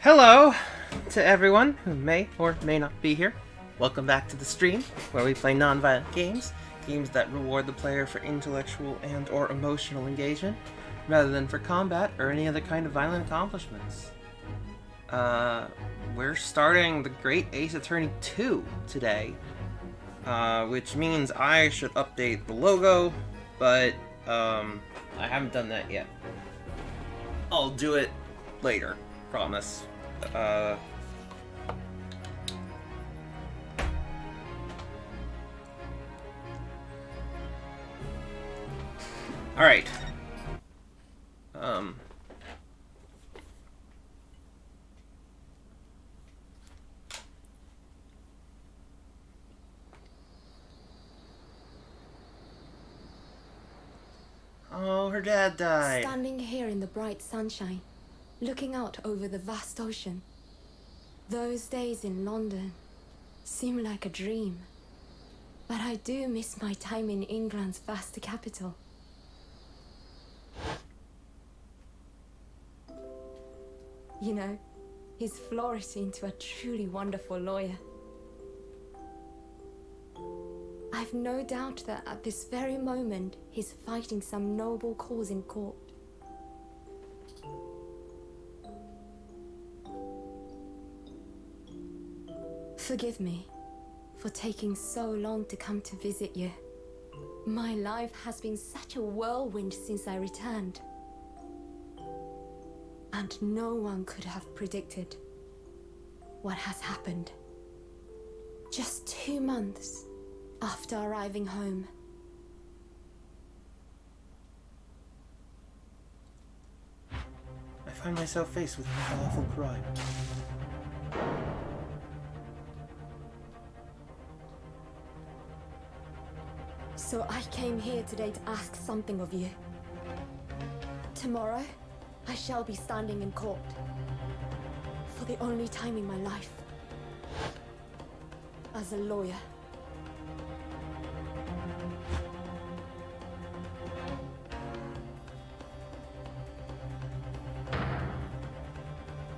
Hello to everyone who may or may not be here. Welcome back to the stream, where we play non-violent games, games that reward the player for intellectual and or emotional engagement, rather than for combat or any other kind of violent accomplishments. We're starting the Great Ace Attorney 2 today, which means I should update the logo, but I haven't done that yet. I'll do it later, promise. Alright. Oh, her dad died. Standing here in the bright sunshine, looking out over the vast ocean. Those days in London seem like a dream. But I do miss my time in England's vast capital. You know, he's flourished into a truly wonderful lawyer. I've no doubt that at this very moment, he's fighting some noble cause in court. Forgive me for taking so long to come to visit you. My life has been such a whirlwind since I returned. And no one could have predicted what has happened. Just 2 months after arriving home. I find myself faced with an awful crime. So I came here today to ask something of you. Tomorrow, I shall be standing in court. For the only time in my life. As a lawyer.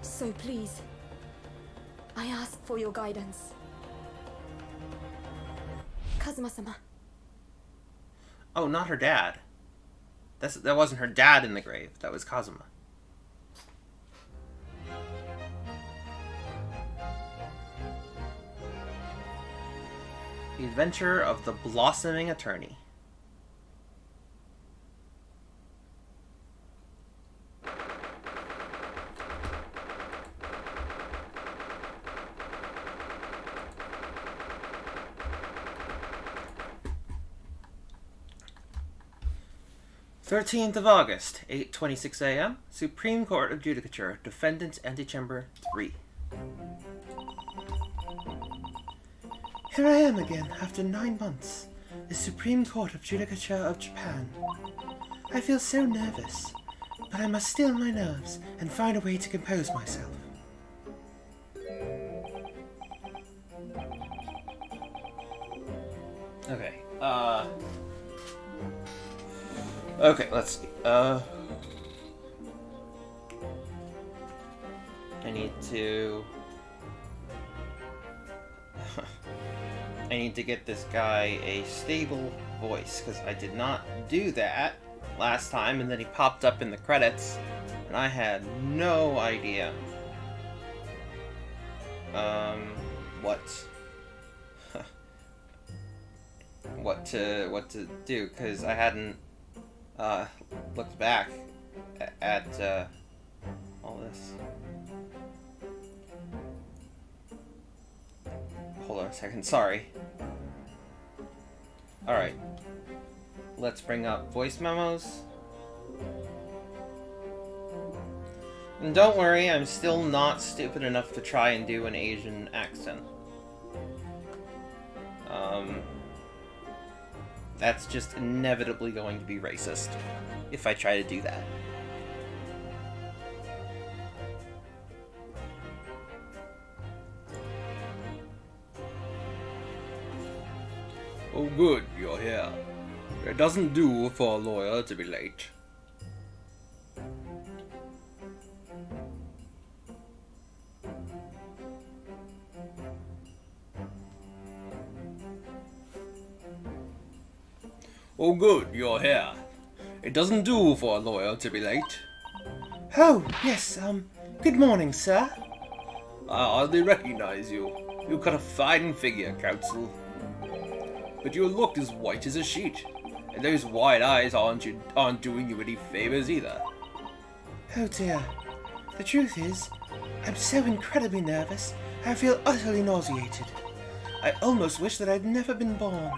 So please, I ask for your guidance. Kazuma-sama. Oh, not her dad. That wasn't her dad in the grave. That was Kazuma. The Adventure of the Blossoming Attorney. August 13th, 8:26 a.m. Supreme Court of Judicature, Defendant's Antechamber 3. Here I am again, after 9 months. The Supreme Court of Judicature of Japan. I feel so nervous, but I must still my nerves and find a way to compose myself. Okay, okay, let's see. I need to get this guy a stable voice, because I did not do that last time, and then he popped up in the credits, and I had no idea what to do, because I hadn't looked back at all this. Hold on a second, sorry. Alright. Let's bring up voice memos. And don't worry, I'm still not stupid enough to try and do an Asian accent. That's just inevitably going to be racist if I try to do that. Oh good, you're here. It doesn't do for a lawyer to be late. Oh good, you're here. It doesn't do for a lawyer to be late. Oh, yes, good morning, sir. I hardly recognize you. You've got a fine figure, Counsel. But you look as white as a sheet. And those wide eyes aren't doing you any favors either. Oh dear. The truth is, I'm so incredibly nervous, I feel utterly nauseated. I almost wish that I'd never been born.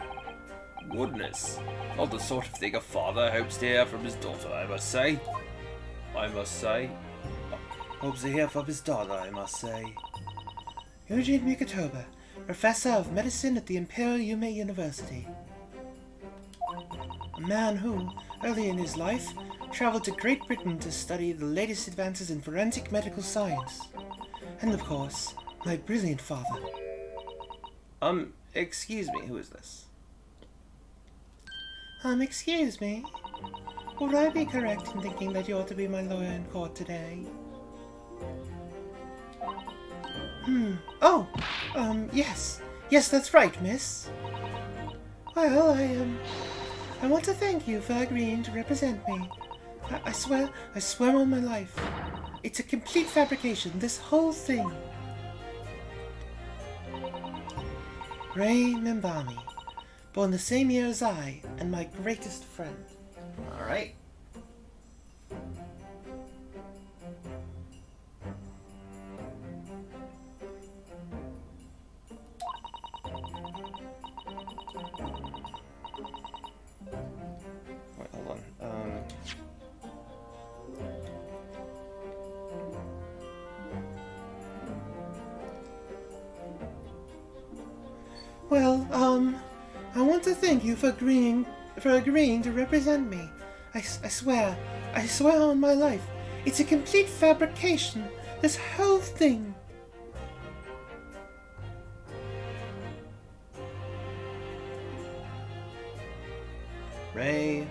Goodness. Not the sort of thing a father hopes to hear from his daughter, I must say. Hopes to hear from his daughter, I must say. Eugene Mikatoba, Professor of Medicine at the Imperial Yume University. A man who, early in his life, traveled to Great Britain to study the latest advances in forensic medical science. And of course, my brilliant father. Excuse me, who is this? Excuse me. Would I be correct in thinking that you ought to be my lawyer in court today? Oh, yes. Yes, that's right, miss. Well, I want to thank you for agreeing to represent me. I swear on my life. It's a complete fabrication, this whole thing. Ray Membami, born the same year as I, and my greatest friend. Alright. Wait, hold on. Well, I want to thank you for agreeing to represent me. I swear on my life, it's a complete fabrication, this whole thing. Ray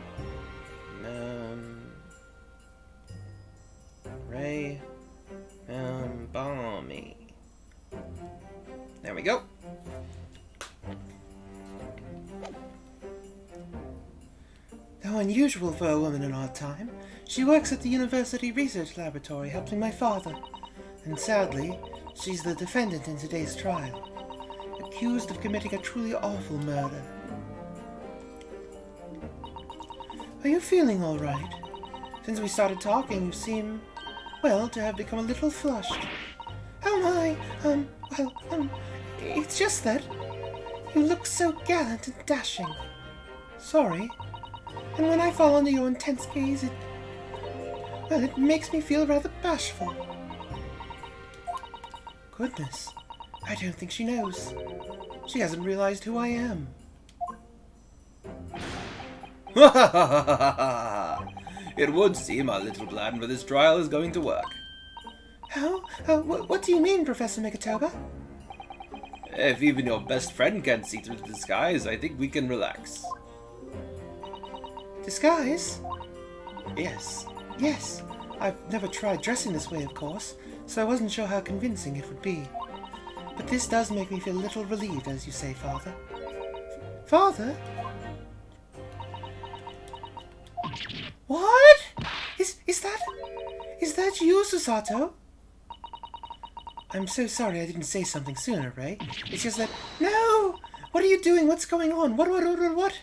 Balmy. There we go. Though unusual for a woman in our time, she works at the University Research Laboratory helping my father. And sadly, she's the defendant in today's trial, accused of committing a truly awful murder. Are you feeling all right? Since we started talking, you seem, well, to have become a little flushed. Oh my, it's just that you look so gallant and dashing. Sorry. And when I fall under your intense gaze, it makes me feel rather bashful. Goodness, I don't think she knows. She hasn't realized who I am. It would seem our little plan for this trial is going to work. How? What do you mean, Professor Mikatoba? If even your best friend can't see through the disguise, I think we can relax. Disguise? Yes. I've never tried dressing this way, of course, so I wasn't sure how convincing it would be. But this does make me feel a little relieved, as you say, Father. Father? What? Is that you, Susato? I'm so sorry I didn't say something sooner, Ray. It's just that... No! What are you doing? What's going on? What?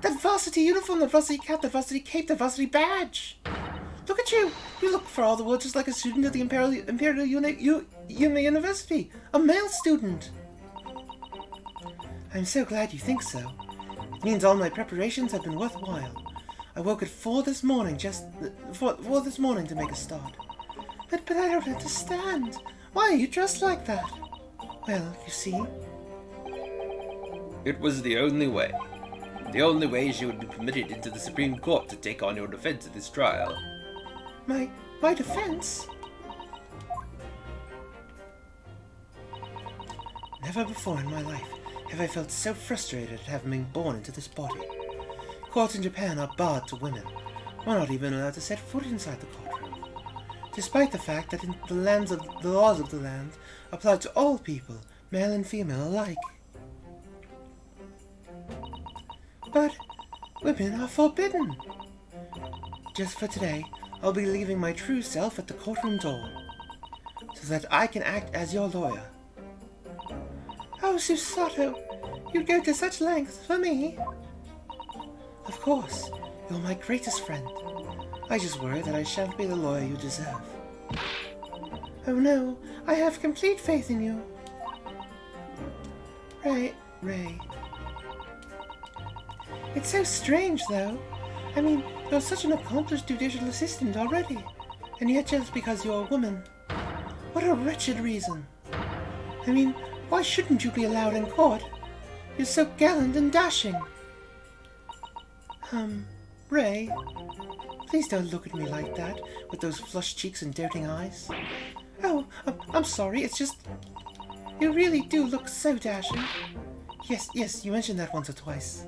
That varsity uniform, the varsity cap, the varsity cape, the varsity badge! Look at you! You look for all the world just like a student at the Imperial Yume University! A male student! I'm so glad you think so. It means all my preparations have been worthwhile. I woke at 4 this morning, four this morning to make a start. But I don't understand. Why are you dressed like that? Well, you see... It was the only way. The only way she would be permitted into the Supreme Court to take on your defense at this trial. My defense? Never before in my life have I felt so frustrated at having been born into this body. Courts in Japan are barred to women. We're not even allowed to set foot inside the courtroom. Despite the fact that in the laws of the land apply to all people, male and female alike. But Women are forbidden. Just for today, I'll be leaving my true self at the courtroom door, so that I can act as your lawyer. Oh, Susato, you'd go to such lengths for me. Of course, you're my greatest friend. I just worry that I shan't be the lawyer you deserve. Oh no, I have complete faith in you. Ray. It's so strange, though. I mean, you're such an accomplished judicial assistant already, and yet just because you're a woman. What a wretched reason. I mean, why shouldn't you be allowed in court? You're so gallant and dashing. Ray, please don't look at me like that, with those flushed cheeks and doting eyes. Oh, I'm sorry, it's just... You really do look so dashing. Yes, you mentioned that once or twice.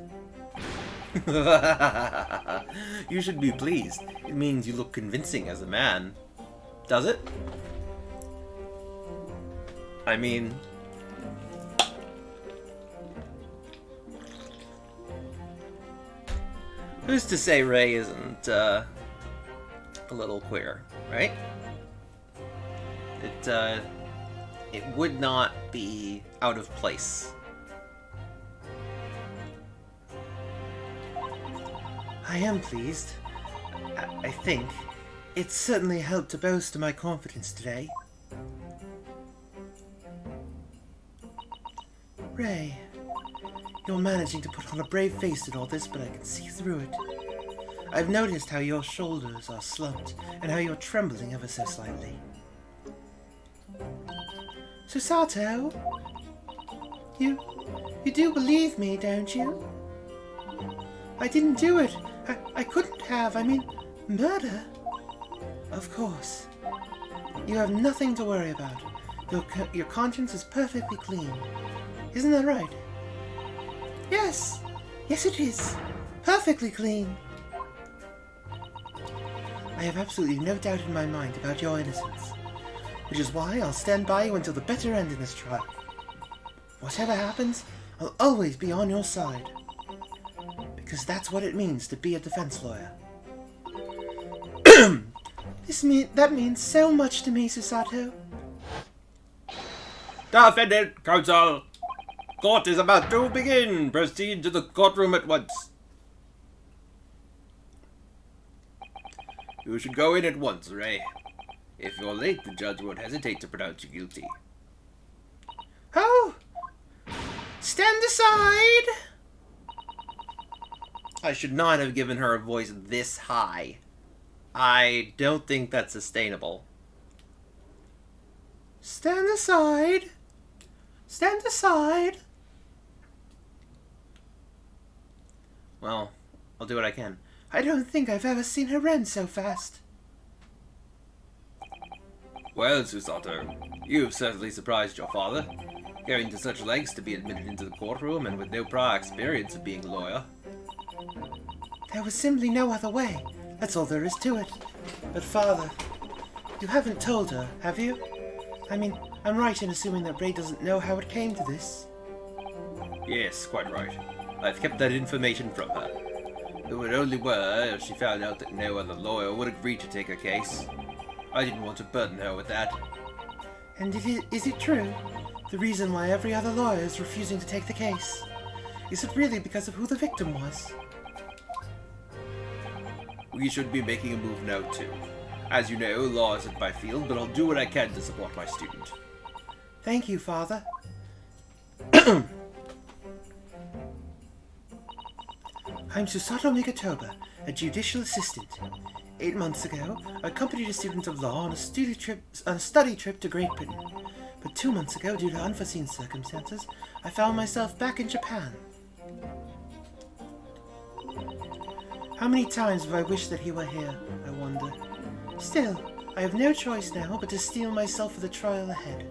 You should be pleased. It means you look convincing as a man. Does it? I mean... Who's to say Ray isn't, a little queer, right? It would not be out of place. I am pleased. I think. It certainly helped to bolster my confidence today. Ray, you're managing to put on a brave face in all this, but I can see through it. I've noticed how your shoulders are slumped, and how you're trembling ever so slightly. Susato? You do believe me, don't you? I didn't do it. I couldn't have. I mean, murder? Of course. You have nothing to worry about. Your conscience is perfectly clean. Isn't that right? Yes! Yes, it is. Perfectly clean. I have absolutely no doubt in my mind about your innocence, which is why I'll stand by you until the bitter end in this trial. Whatever happens, I'll always be on your side. Because that's what it means to be a defense lawyer. That means so much to me, Susato. Defendant, counsel! Court is about to begin! Proceed to the courtroom at once. You should go in at once, Ray. If you're late, the judge won't hesitate to pronounce you guilty. Oh! Stand aside! I should not have given her a voice this high. I don't think that's sustainable. Stand aside. Stand aside. Well, I'll do what I can. I don't think I've ever seen her run so fast. Well, Susato, you've certainly surprised your father, going to such lengths to be admitted into the courtroom and with no prior experience of being a lawyer. There was simply no other way. That's all there is to it. But Father, you haven't told her, have you? I mean, I'm right in assuming that Ray doesn't know how it came to this. Yes, quite right. I've kept that information from her. It would only were if she found out that no other lawyer would agree to take her case. I didn't want to burden her with that. And is it true? The reason why every other lawyer is refusing to take the case? Is it really because of who the victim was? We should be making a move now, too. As you know, law isn't my field, but I'll do what I can to support my student. Thank you, Father. I'm Susato Migatoba, a judicial assistant. 8 months ago, I accompanied a student of law on a study trip to Great Britain. But 2 months ago, due to unforeseen circumstances, I found myself back in Japan. How many times have I wished that he were here, I wonder. Still, I have no choice now but to steel myself for the trial ahead.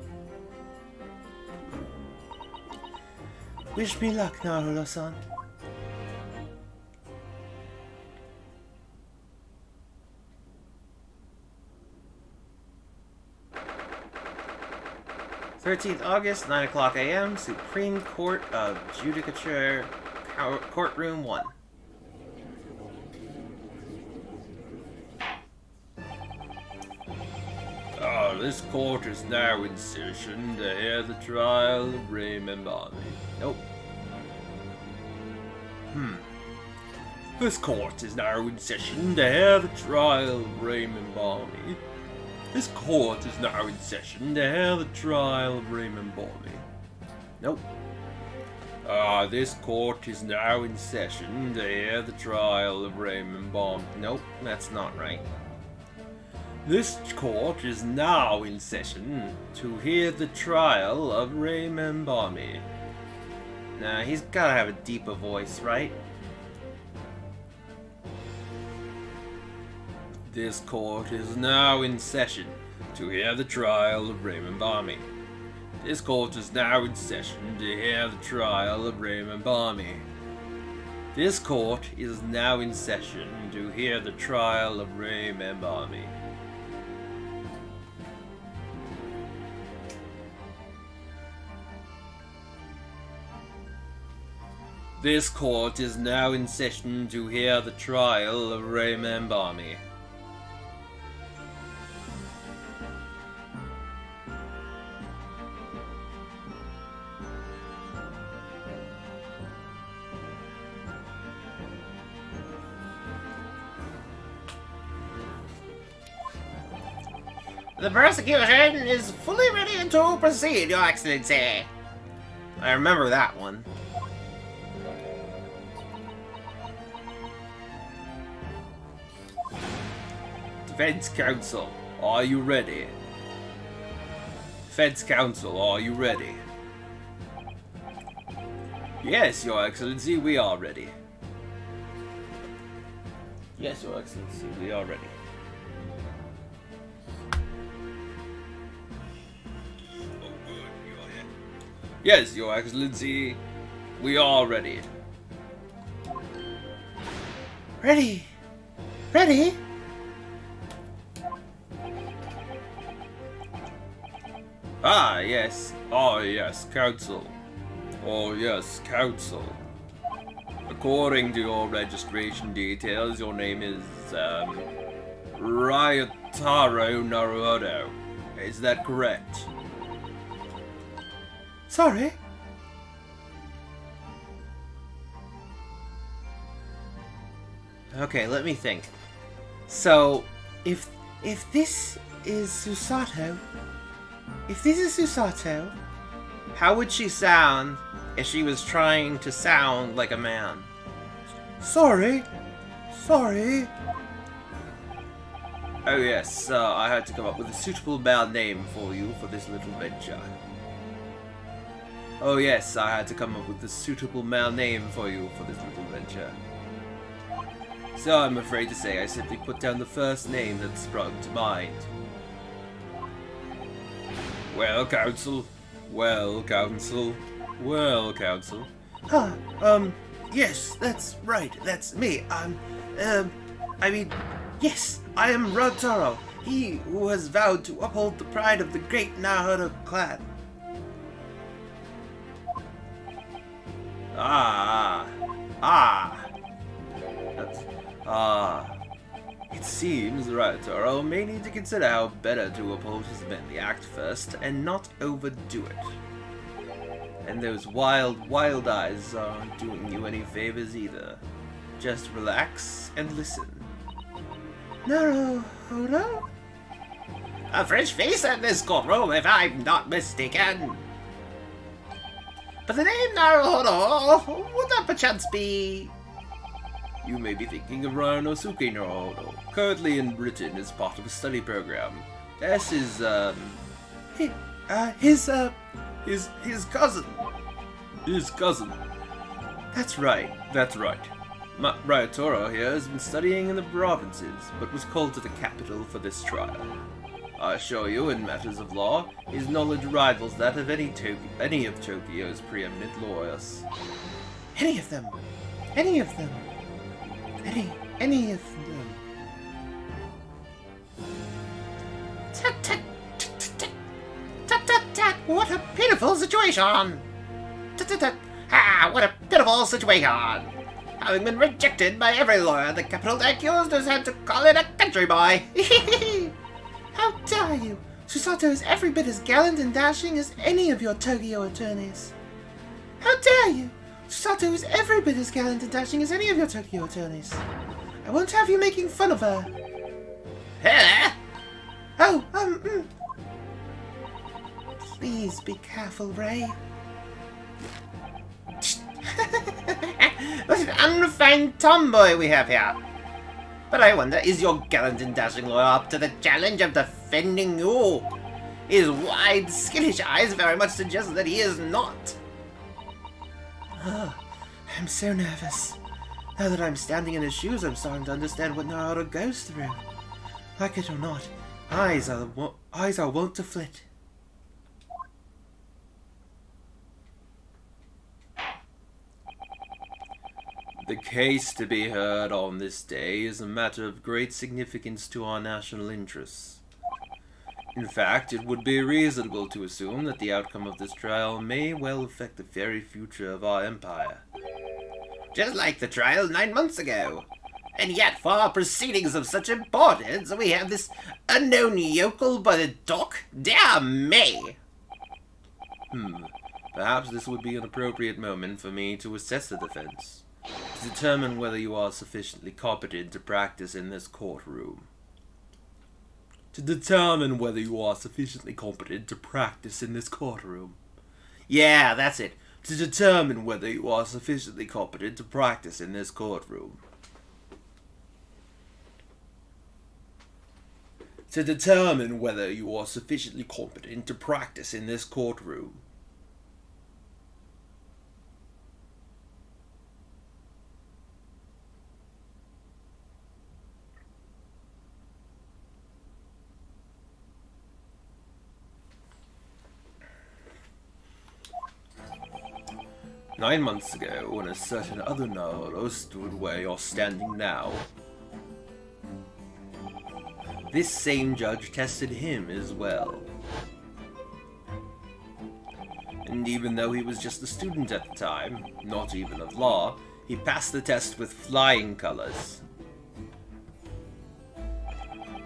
Wish me luck, Naruto-san. August, 9 o'clock a.m., Supreme Court of Judicature, Courtroom 1. this court is now in session to hear the trial of Raymond Barney. Nope. This court is now in session to hear the trial of Raymond Barney. This court is now in session to hear the trial of Raymond Barney. Nope. This court is now in session to hear the trial of Raymond Barney. Nope, that's not right. This court is now in session to hear the trial of Raymond Barney. Nah, he's gotta have a deeper voice, right? This court is now in session to hear the trial of Raymond Barney. This court is now in session to hear the trial of Raymond Barney. This court is now in session to hear the trial of Raymond Barney. This court is now in session to hear the trial of Raymond Barney. The prosecution is fully ready to proceed, Your Excellency. I remember that one. Defense Counsel, are you ready? Defense Counsel, are you ready? Yes, Your Excellency, we are ready. Yes, Your Excellency, we are ready. Yes, Your Excellency, we are ready. Ready? Ready? Ah, yes. Oh, yes, Counsel. Oh, yes, Counsel. According to your registration details, your name is, Ryutaro Naruto. Is that correct? Sorry? Okay, let me think. So, if this is Susato, how would she sound if she was trying to sound like a man? Sorry. Oh yes, I had to come up with a suitable male name for you for this little venture. Oh yes, I had to come up with a suitable male name for you for this little venture. So I'm afraid to say I simply put down the first name that sprung to mind. Well, Counsel. Yes, that's right, that's me. Yes, I am Ryutaro, he who has vowed to uphold the pride of the great Naruto clan. It seems Ryutaro may need to consider how better to uphold his manly act first and not overdo it. And those wild eyes aren't doing you any favors either. Just relax and listen. Naruto? A fresh face in this courtroom, if I'm not mistaken. But the name Naruto, would that perchance be... You may be thinking of Ryunosuke Naruto, currently in Britain as part of a study program. This is, his cousin. His cousin. That's right. Ryutaro here has been studying in the provinces, but was called to the capital for this trial. I assure you, in matters of law, his knowledge rivals that of any of Tokyo's preeminent lawyers. Any of them. Tut, what a pitiful situation! What a pitiful situation! Having been rejected by every lawyer, the capital accused has had to call it a country boy. How dare you! Susato is every bit as gallant and dashing as any of your Tokyo attorneys. How dare you! Susato is every bit as gallant and dashing as any of your Tokyo attorneys. I won't have you making fun of her. Huh? Oh, Please be careful, Ray. What an unrefined tomboy we have here. But I wonder, is your gallant and dashing lawyer up to the challenge of defending you? His wide, skittish eyes very much suggest that he is not. Oh, I'm so nervous. Now that I'm standing in his shoes, I'm starting to understand what Naruto goes through. Like it or not, eyes are wont to flit. The case to be heard on this day is a matter of great significance to our national interests. In fact, it would be reasonable to assume that the outcome of this trial may well affect the very future of our empire. Just like the trial 9 months ago. And yet, for our proceedings of such importance, we have this unknown yokel by the dock? Dear me! Perhaps this would be an appropriate moment for me to assess the defense, to determine whether you are sufficiently competent to practice in this courtroom. Yeah, that's it. To determine whether you are sufficiently competent to practice in this courtroom. To determine whether you are sufficiently competent to practice in this courtroom. "9 months ago, when a certain other Naruto stood where you're standing now, this same judge tested him as well. And even though he was just a student at the time, not even of law, he passed the test with flying colors.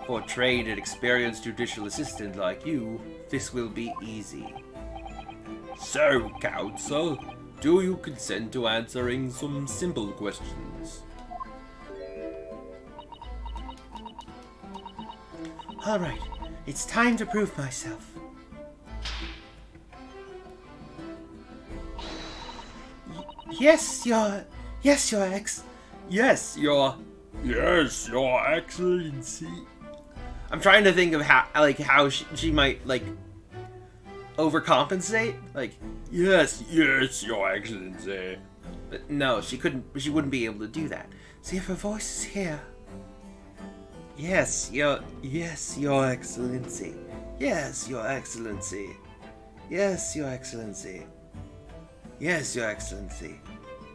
For a trained and experienced judicial assistant like you, this will be easy. So, counsel, do you consent to answering some simple questions?" Alright, it's time to prove myself. Yes, your excellency. I'm trying to think of how she might, overcompensate. Yes, your excellency. But no, she wouldn't be able to do that. See if her voice is here. Yes, your excellency. Yes, your excellency. Yes, your excellency. Yes, your excellency.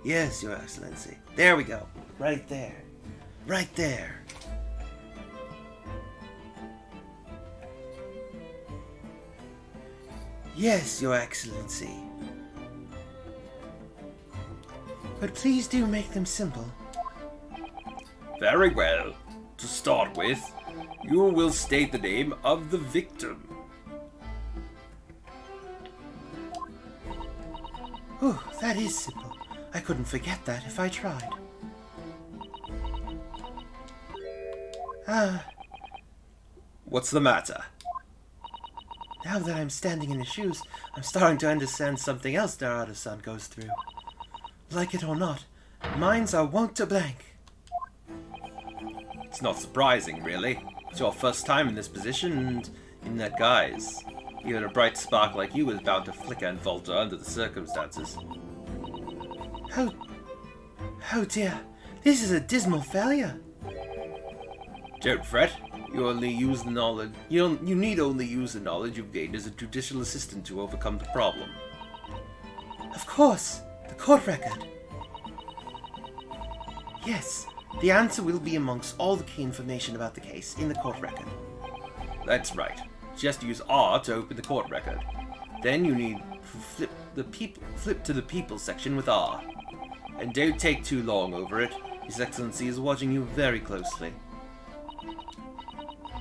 Yes, your excellency. There we go. Right there. Right there. Yes, your excellency. But please do make them simple. Very well. To start with, you will state the name of the victim. Ooh, that is simple. I couldn't forget that if I tried. What's the matter? Now that I'm standing in his shoes, I'm starting to understand something else Naruto-san goes through. Like it or not, minds are wont to blank. It's not surprising, really. It's your first time in this position and in that guise. Even a bright spark like you is bound to flicker and falter under the circumstances. Oh dear, this is a dismal failure. Don't fret. You only use the knowledge. You need only use the knowledge you've gained as a judicial assistant to overcome the problem. Of course, the court record. Yes, the answer will be amongst all the key information about the case in the court record. That's right. Just use R to open the court record. Then you need to flip to the people section with R. And don't take too long over it. His Excellency is watching you very closely.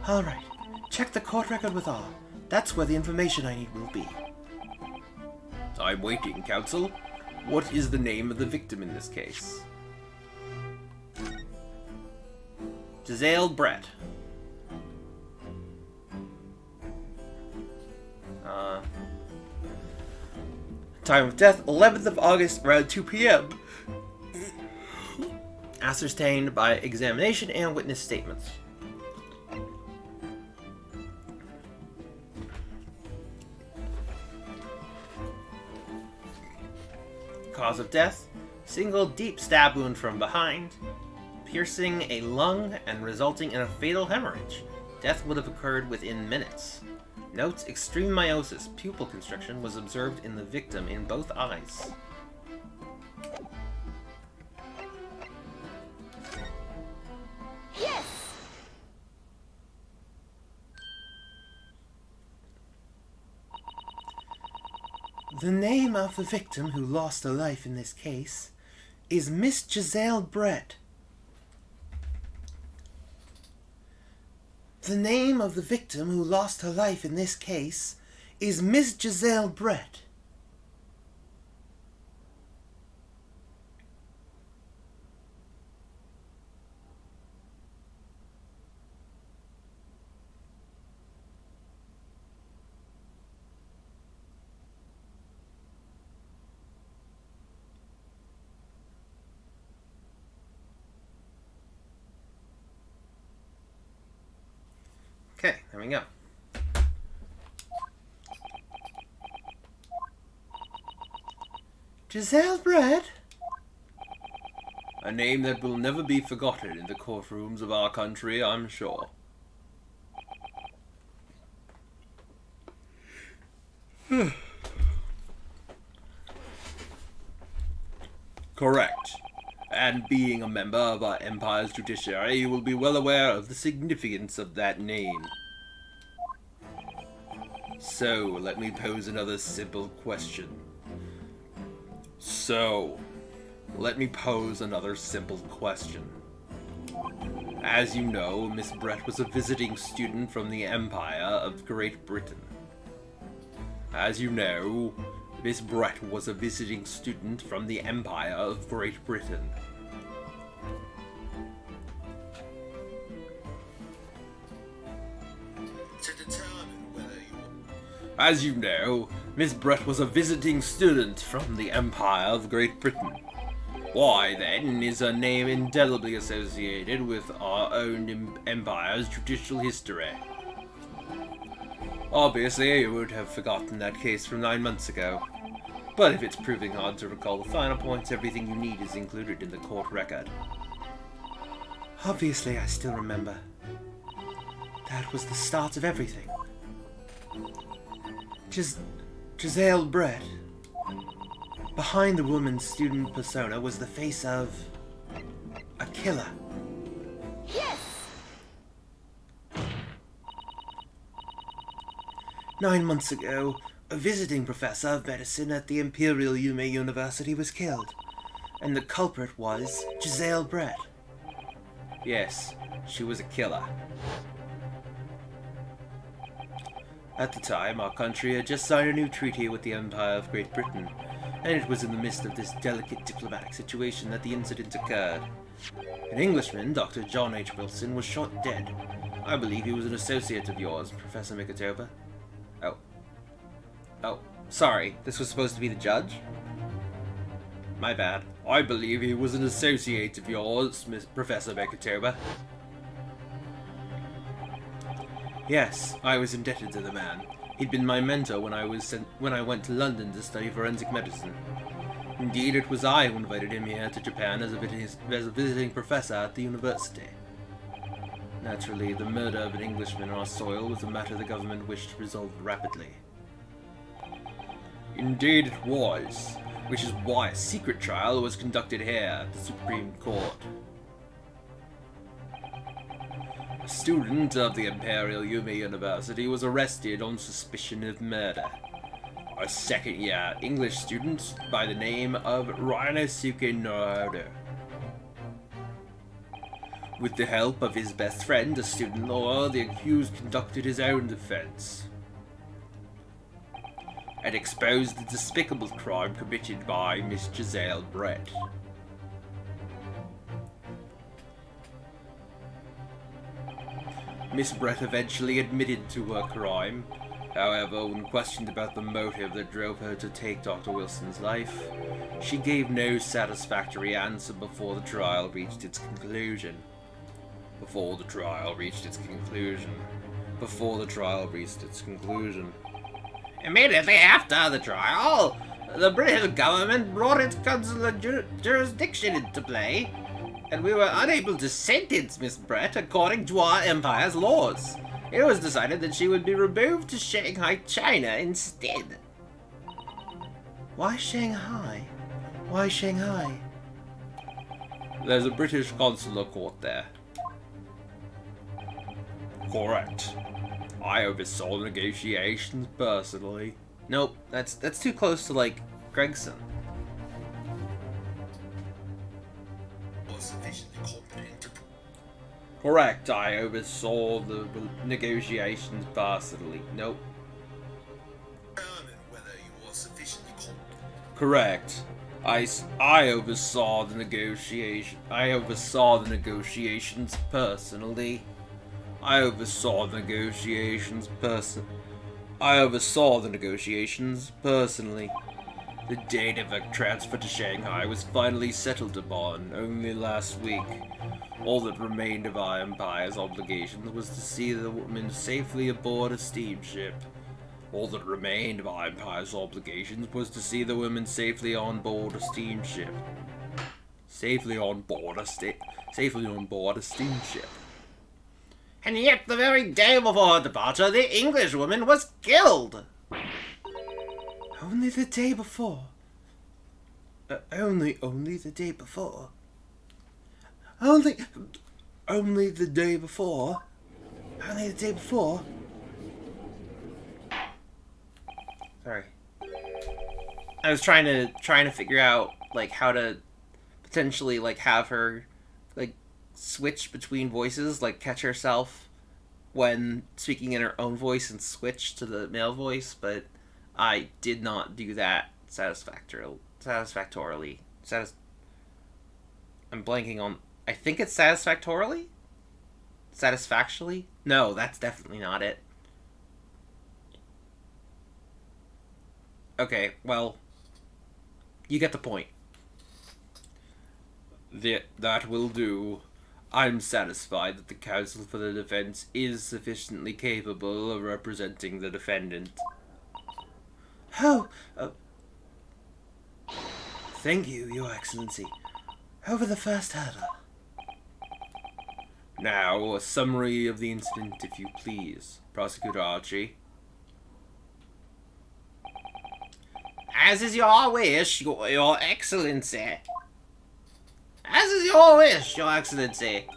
Alright, check the court record with R. That's where the information I need will be. I'm waiting, Counsel. What is the name of the victim in this case? Giselle Brett. Time of death, 11th of August, around 2 p.m. Ascertained by examination and witness statements. Cause of death, single deep stab wound from behind, piercing a lung and resulting in a fatal hemorrhage. Death would have occurred within minutes. Note, extreme meiosis, pupil constriction, was observed in the victim in both eyes. Yes! The name of the victim who lost her life in this case is Miss Giselle Brett. The name of the victim who lost her life in this case is Miss Giselle Brett. Okay, there we go. Giselle Brett? A name that will never be forgotten in the courtrooms of our country, I'm sure. Correct. And being a member of our empire's judiciary, you will be well aware of the significance of that name. So, let me pose another simple question. As you know, Miss Brett was a visiting student from the Empire of Great Britain. As you know, Miss Brett was a visiting student from the Empire of Great Britain. Why, then, is her name indelibly associated with our own empire's judicial history? Obviously, you would have forgotten that case from 9 months ago. But if it's proving hard to recall the final points, everything you need is included in the court record. Obviously, I still remember. That was the start of everything. Giselle Brett. Behind the woman's student persona was the face of a killer. Yes! 9 months ago, a visiting professor of medicine at the Imperial Yume University was killed, and the culprit was Giselle Brett. Yes, she was a killer. At the time, our country had just signed a new treaty with the Empire of Great Britain, and it was in the midst of this delicate diplomatic situation that the incident occurred. An Englishman, Dr. John H. Wilson, was shot dead. I believe he was an associate of yours, Professor Mikitoba. Oh, sorry, this was supposed to be the judge? My bad. I believe he was an associate of yours, Miss Professor Mikitoba. Yes, I was indebted to the man. He'd been my mentor when I went to London to study forensic medicine. Indeed, it was I who invited him here to Japan as a visiting professor at the university. Naturally, the murder of an Englishman on our soil was a matter the government wished to resolve rapidly. Indeed it was, which is why a secret trial was conducted here at the Supreme Court. A student of the Imperial Yume University was arrested on suspicion of murder. A second-year English student by the name of Ryutaro Naruto. With the help of his best friend, a student lawyer, the accused conducted his own defense. and expose the despicable crime committed by Miss Giselle Brett. Miss Brett eventually admitted to her crime. However, when questioned about the motive that drove her to take Dr. Wilson's life, she gave no satisfactory answer before the trial reached its conclusion. Immediately after the trial, the British government brought its consular jurisdiction into play, and we were unable to sentence Miss Brett according to our empire's laws. It was decided that she would be removed to Shanghai, China instead. Why Shanghai? Why Shanghai? There's a British consular court there. Correct. I oversaw negotiations personally. Nope, that's too close to, like, Gregson. Correct, I oversaw the negotiations personally. Nope. Correct. I oversaw the negotiations personally. I oversaw the negotiations personally. The date of her transfer to Shanghai was finally settled upon only last week. All that remained of our empire's obligations was to see the woman safely aboard a steamship. And yet, the very day before her departure, the Englishwoman was killed! Only the day before. Only the day before. Only the day before. Only the day before. Sorry. I was trying to figure out, like, how to potentially, like, have her, like, switch between voices, like, catch herself when speaking in her own voice and switch to the male voice, but I did not do that satisfactorily. I'm blanking on... I think it's satisfactorily? Satisfactually? No, that's definitely not it. Okay, well, you get the point. That will do. I'm satisfied that the counsel for the defense is sufficiently capable of representing the defendant. Oh, thank you, Your Excellency. Over the first hurdle. Now, a summary of the incident, if you please, Prosecutor Archie. As is your wish, Your Excellency. As is your wish, Your Excellency.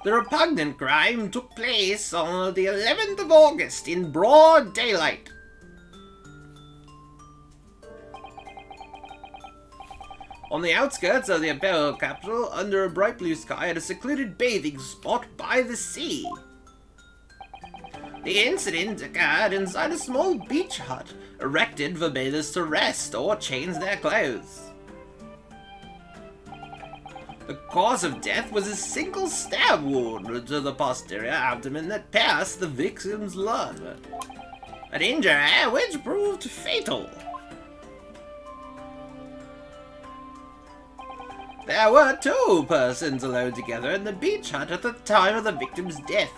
The repugnant crime took place on the 11th of August in broad daylight. On the outskirts of the imperial capital, under a bright blue sky at a secluded bathing spot by the sea. The incident occurred inside a small beach hut, erected for bathers to rest or change their clothes. The cause of death was a single stab wound to the posterior abdomen that pierced the victim's lung. An injury which proved fatal. There were two persons alone together in the beach hut at the time of the victim's death.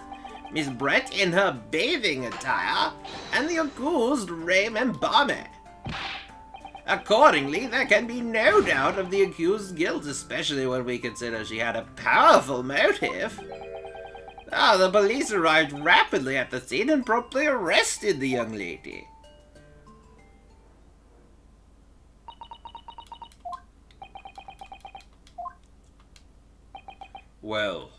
Miss Brett in her bathing attire, and the accused Raymond Barmy. Accordingly, there can be no doubt of the accused's guilt, especially when we consider she had a powerful motive. The police arrived rapidly at the scene and promptly arrested the young lady. Well,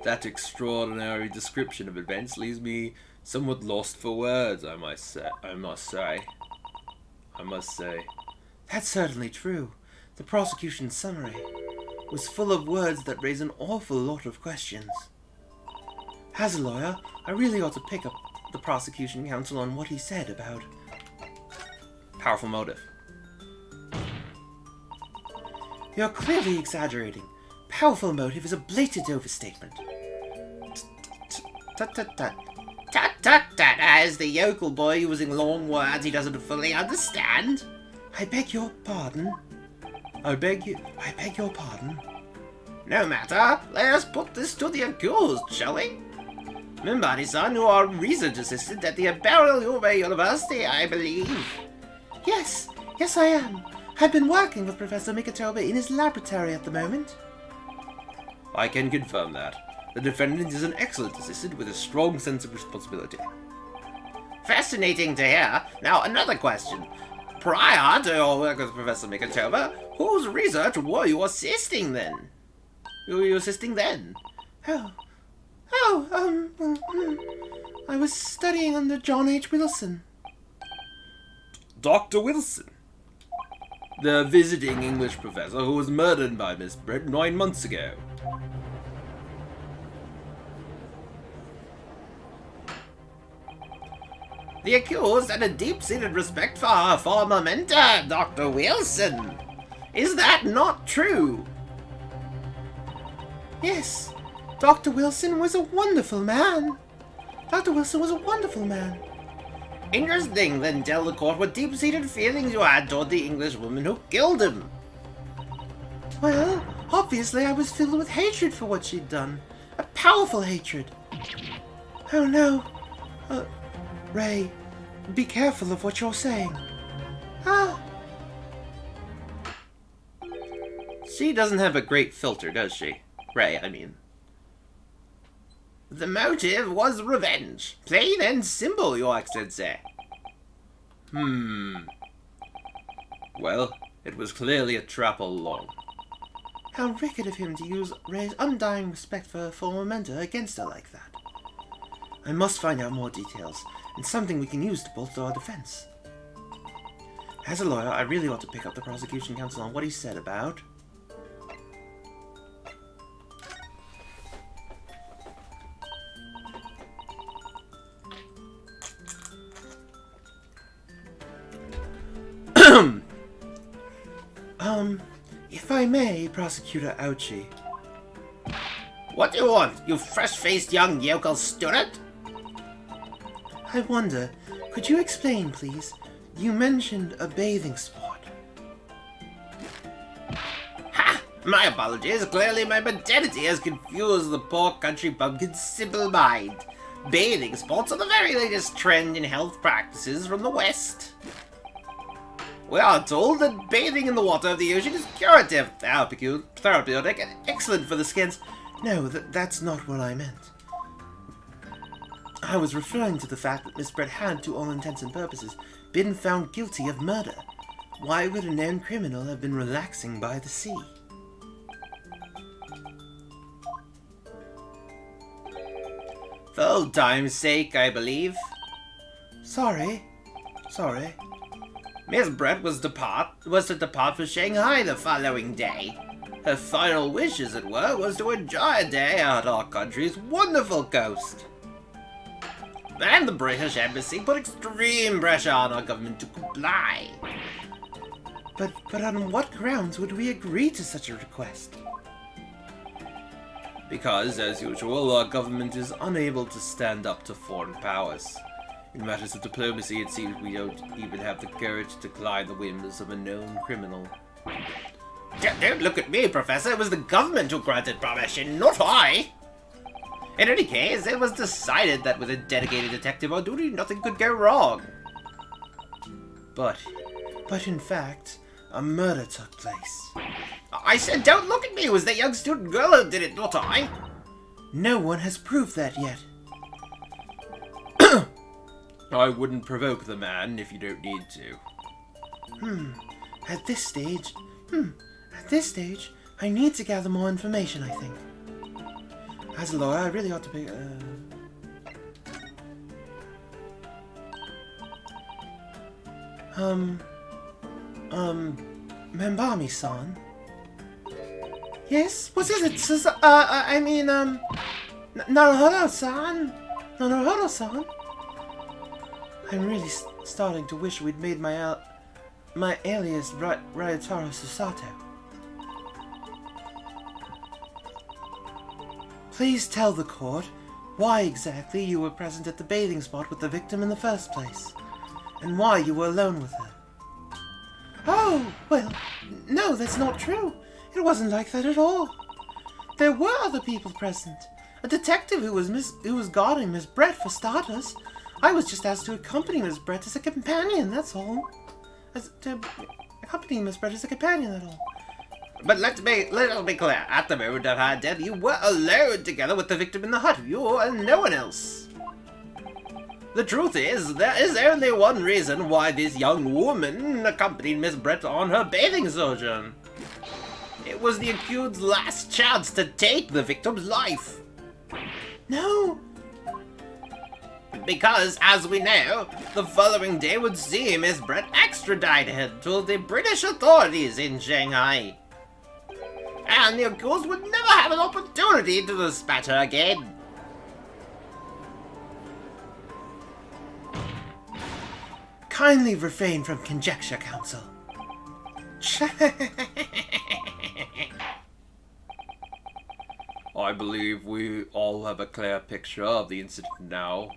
that extraordinary description of events leaves me somewhat lost for words, I must say. That's certainly true. The prosecution's summary was full of words that raise an awful lot of questions. As a lawyer, I really ought to pick up the prosecution counsel on what he said about powerful motive. You're clearly exaggerating. Powerful motive is a blatant overstatement. Tut-tut-tut. Tut-tut-tut, as the yokel boy using long words he doesn't fully understand. I beg your pardon. I beg your pardon. No matter, let us put this to the accused, shall we? Mimbari-san, you are research assistant at the Imperial Yume University, I believe. Yes, I am. I've been working with Professor Mikitoba in his laboratory at the moment. I can confirm that. The defendant is an excellent assistant with a strong sense of responsibility. Fascinating to hear. Now, another question. Prior to your work with Professor Mikitoba, whose research were you assisting then? Who were you assisting then? I was studying under John H. Wilson. Dr. Wilson? The visiting English professor who was murdered by Miss Brett 9 months ago. The accused had a deep-seated respect for her former mentor, Dr. Wilson. Is that not true? Yes, Dr. Wilson was a wonderful man. Interesting, then tell the court what deep-seated feelings you had toward the English woman who killed him. Well, obviously I was filled with hatred for what she'd done. A powerful hatred. Oh no. Ray, be careful of what you're saying. She doesn't have a great filter, does she? Ray, I mean. The motive was revenge. Plain and simple, Your Excellency. Well, it was clearly a trap all along. How wicked of him to use Ray's undying respect for her former mentor against her like that. I must find out more details, and something we can use to bolster our defense. As a lawyer, I really ought to pick up the prosecution counsel on what he said about... if I may, Prosecutor Ouchie. What do you want, you fresh-faced young yokel student? I wonder, could you explain, please? You mentioned a bathing spot. Ha! My apologies. Clearly my maternity has confused the poor country bumpkin's simple mind. Bathing spots are the very latest trend in health practices from the West. We are told that bathing in the water of the ocean is curative, therapeutic, and excellent for the skins. No, that's not what I meant. I was referring to the fact that Miss Brett had, to all intents and purposes, been found guilty of murder. Why would a known criminal have been relaxing by the sea? For old time's sake, I believe. Sorry. Miss Brett was to depart for Shanghai the following day. Her final wish, as it were, was to enjoy a day at our country's wonderful coast. And the British Embassy put extreme pressure on our government to comply. But on what grounds would we agree to such a request? Because, as usual, our government is unable to stand up to foreign powers. In matters of diplomacy, it seems we don't even have the courage to decline the whims of a known criminal. Don't look at me, Professor. It was the government who granted permission, not I. In any case, it was decided that with a dedicated detective on duty, nothing could go wrong. But in fact, a murder took place. I said don't look at me! It was that young student girl who did it, not I! No one has proved that yet. I wouldn't provoke the man if you don't need to. At this stage, I need to gather more information, I think. As a lawyer, I really ought to be, Membami-san? Yes? What is it? Naruhodo-san? Naruhodo-san? I'm really starting to wish we'd made my alias Ryutaro Susato. Please tell the court why exactly you were present at the bathing spot with the victim in the first place, and why you were alone with her. Oh, well, no, that's not true. It wasn't like that at all. There were other people present. A detective who was guarding Miss Brett, for starters. I was just asked to accompany Miss Brett as a companion, that's all. Accompany Miss Brett as a companion, that's all. But let's be clear. At the moment of her death, you were alone together with the victim in the hut. You and no one else. The truth is, there is only one reason why this young woman accompanied Miss Brett on her bathing sojourn. It was the accused's last chance to take the victim's life. No! Because, as we know, the following day would see Miss Brett extradited to the British authorities in Shanghai. And the accused would never have an opportunity to dispatch her again. Kindly refrain from conjecture, counsel. I believe we all have a clear picture of the incident now.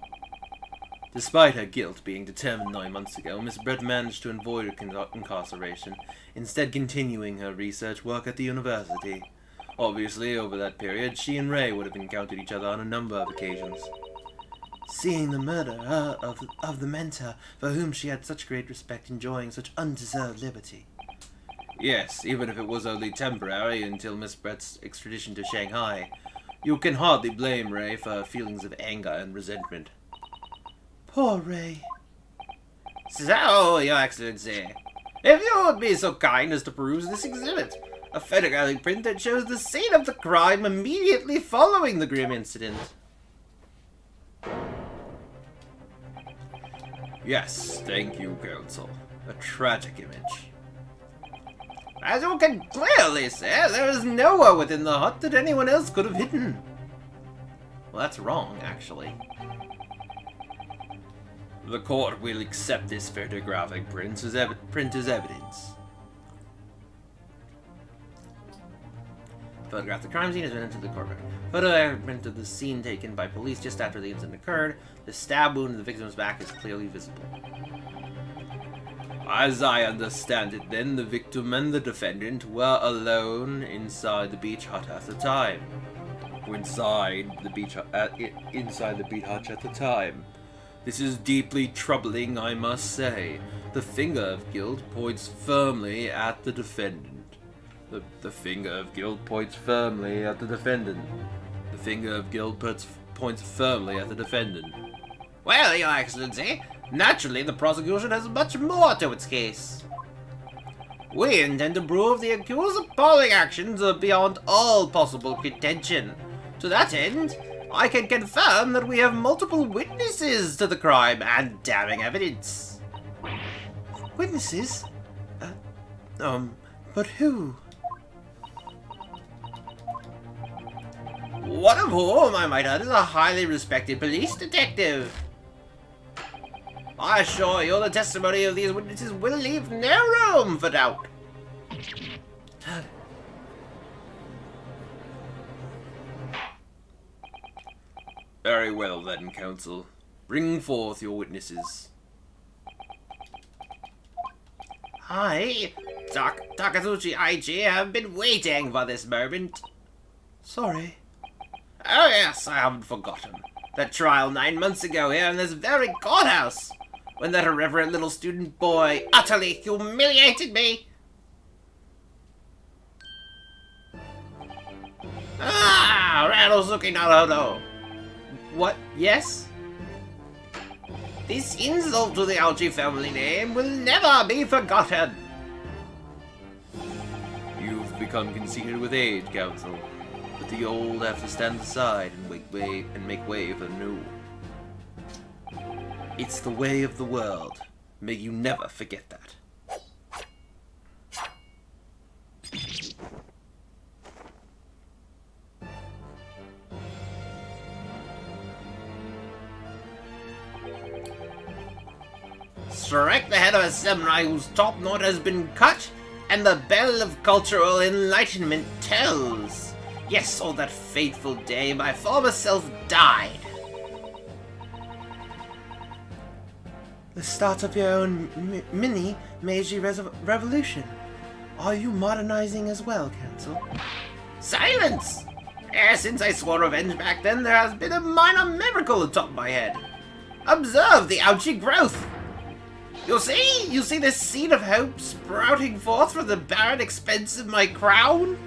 Despite her guilt being determined 9 months ago, Miss Brett managed to avoid incarceration, instead continuing her research work at the university. Obviously, over that period, she and Ray would have encountered each other on a number of occasions. Seeing the murder of the mentor for whom she had such great respect enjoying such undeserved liberty. Yes, even if it was only temporary until Miss Brett's extradition to Shanghai, you can hardly blame Ray for her feelings of anger and resentment. Poor Ray. So, Your Excellency, if you would be so kind as to peruse this exhibit, a photographic print that shows the scene of the crime immediately following the grim incident. Yes, thank you, Counsel. A tragic image. As you can clearly see, there is nowhere within the hut that anyone else could have hidden. Well, that's wrong, actually. The court will accept this photographic print as evidence. Photograph the crime scene has been entered the court record. Photograph of the scene taken by police just after the incident occurred. The stab wound in the victim's back is clearly visible. As I understand it, then, the victim and the defendant were alone inside the beach hut at the time. Inside the beach hut at the time. This is deeply troubling, I must say. The finger of guilt points firmly at the defendant. The finger of guilt points firmly at the defendant. The finger of guilt points firmly at the defendant. Well, Your Excellency, naturally the prosecution has much more to its case. We intend to prove the accused's appalling actions are beyond all possible contention. To that end, I can confirm that we have multiple witnesses to the crime and damning evidence. Witnesses? But who? One of whom, I might add, is a highly respected police detective. I assure you the testimony of these witnesses will leave no room for doubt. Very well then, Counsel. Bring forth your witnesses. I, Takazuchi Aichi, have been waiting for this moment. Sorry. Oh yes, I haven't forgotten. That trial 9 months ago here in this very courthouse, when that irreverent little student boy utterly humiliated me. Ah, Ranosuke Naruto. What? Yes? This insult to the Auchi family name will never be forgotten. You've become conceited with age, Counsel. But the old have to stand aside and make way for the new. It's the way of the world. May you never forget that. strike the head of a samurai whose top knot has been cut, and the bell of cultural enlightenment tells. Yes, on that fateful day, my former self died. The start of your own mini Meiji revolution. Are you modernizing as well, Council? Silence! Since I swore revenge back then, there has been a minor miracle atop my head. Observe the ouchy growth. You see this seed of hope sprouting forth from the barren expense of my crown?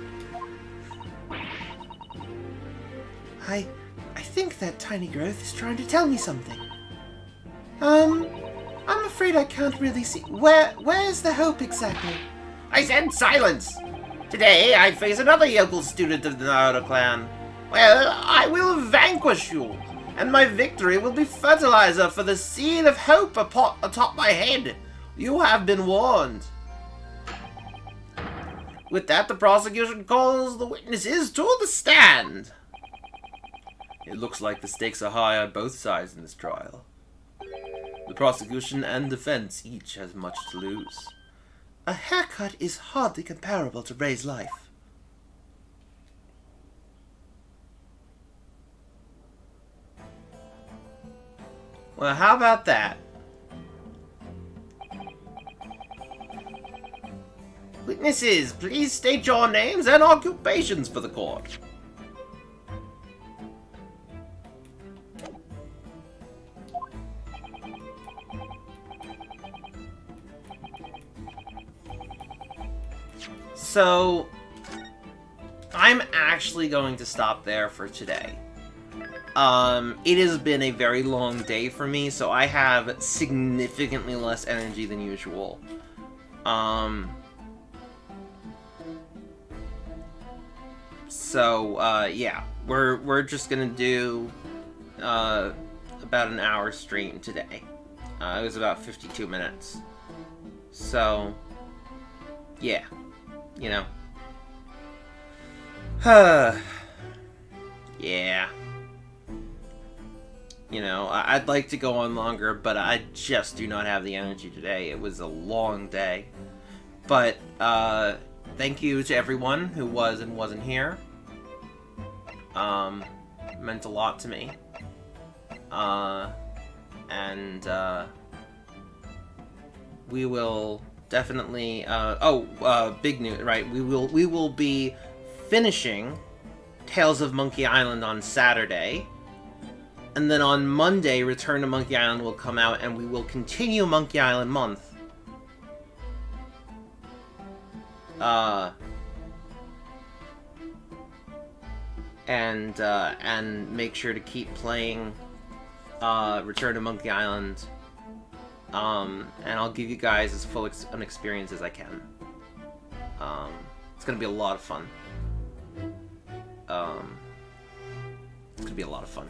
I think that tiny growth is trying to tell me something. I'm afraid I can't really see. Where's the hope exactly? I said silence! Today I face another yokel student of the Naruto clan. Well, I will vanquish you, and my victory will be fertilizer for the seed of hope atop my head. You have been warned. With that, the prosecution calls the witnesses to the stand. It looks like the stakes are high on both sides in this trial. The prosecution and defense each has much to lose. A haircut is hardly comparable to Ray's life. Well, how about that? Witnesses, please state your names and occupations for the court. So, I'm actually going to stop there for today. It has been a very long day for me, so I have significantly less energy than usual. Yeah, we're just gonna do, about an hour stream today. It was about 52 minutes. So, yeah. You know. Yeah. You know, I'd like to go on longer, but I just do not have the energy today. It was a long day. But, thank you to everyone who was and wasn't here. Meant a lot to me. We will definitely, big news, right? We will be finishing Tales of Monkey Island on Saturday. And then on Monday, Return to Monkey Island will come out, and we will continue Monkey Island month. And make sure to keep playing Return to Monkey Island. And I'll give you guys as full an experience as I can. It's gonna be a lot of fun. It's gonna be a lot of fun.